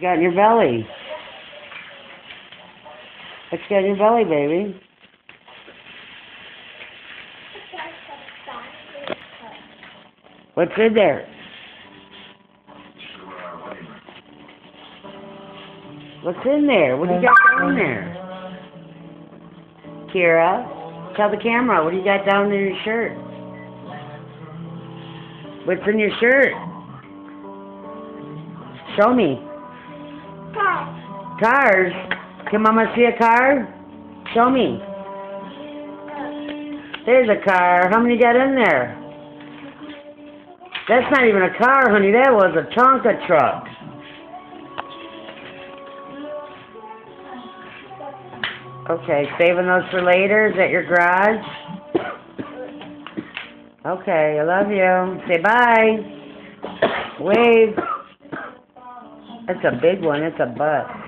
you got in your belly? What you got in your belly, baby? What's in there? What's in there? What do you got down there? Kira, tell the camera, what do you got down in your shirt? What's in your shirt? Show me. Cars. Can Mama see a car? Show me. There's a car. How many got in there? That's not even a car, honey. That was a Tonka truck. Okay, saving those for later. Is that your garage? Okay, I love you. Say bye. Wave. That's a big one. It's a butt.